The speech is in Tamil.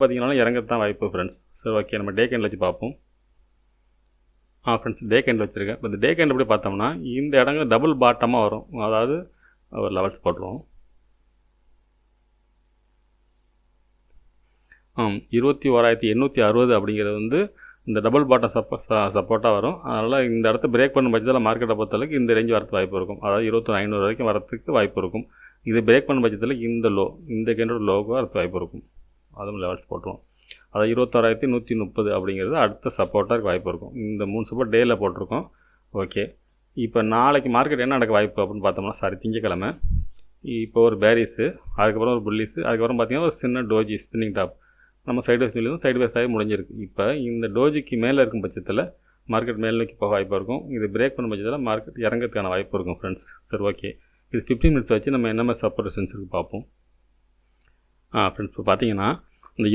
பார்த்திங்கனாலும் இறங்கத்தான் வாய்ப்பு ஃப்ரெண்ட்ஸ். சரி ஓகே, நம்ம டே கேண்டில் வச்சு பார்ப்போம். ஃப்ரெண்ட்ஸ் டே கேண்டில் வச்சுருக்கேன். இப்போ இந்த டே கேண்டில் எப்படி பார்த்தோம்னா இந்த இடங்கள் டபுள் பாட்டமாக வரும். அதாவது ஒரு லெவல்ஸ் போட்டுருவோம். 21,860 அப்படிங்கிறது வந்து இந்த டபுள் பாட்டம் சப்போர்ட்டாக வரும். அதனால் இந்த இடத்த பிரேக் பண்ணும் பட்சத்தில் மார்க்கெட்டை பொறுத்தளவுக்கு இந்த ரேஞ்ச் வரதுக்கு வாய்ப்பு இருக்கும். அதாவது 21,500 வரைக்கும் வரத்துக்கு வாய்ப்பு இருக்கும். இது பிரேக் பண்ணும் பட்சத்தில் இந்த கேண்டோட லோகோ வரதுக்கு வாய்ப்பு இருக்கும். அதுவும் லெவல்ஸ் போட்டுருவோம். அதாவது 21,130 அப்படிங்கிறது அடுத்த சப்போர்ட்டாக இருக்க வாய்ப்பு இருக்கும். இந்த 3 சப்போர்ட் டேயில் போட்டிருக்கோம். ஓகே, இப்போ நாளைக்கு மார்க்கெட் என்ன நடக்க வாய்ப்பு அப்படின்னு பார்த்தோம்னா திங்கக்கிழமை இப்போ ஒரு பேரிஸு, அதுக்கப்புறம் ஒரு புல்லிஸு, அதுக்கப்புறம் பார்த்திங்கன்னா ஒரு சின்ன டோஜி ஸ்பின்னிங் டாப். நம்ம சைடு வேஸ் ஆகி முடிஞ்சிருக்கு. இப்போ இந்த டோஜிக்கு மேலே இருக்கும் பட்சத்தில் மார்க்கெட் மேல் நோக்கி போக வாய்ப்பாக இருக்கும். இது பிரேக் பண்ணும் பட்சத்தில் மார்க்கெட் இறங்கிறதுக்கான வாய்ப்பு இருக்கும் ஃப்ரெண்ட்ஸ். சரி ஓகே, இது 15 மினிட்ஸ் வச்சு நம்ம என்ன மாதிரி சப்போர்ட் ரெசிஸ்டன்ஸ் பார்ப்போம். ஃப்ரெண்ட்ஸ் இப்போ பார்த்தீங்கன்னா இந்த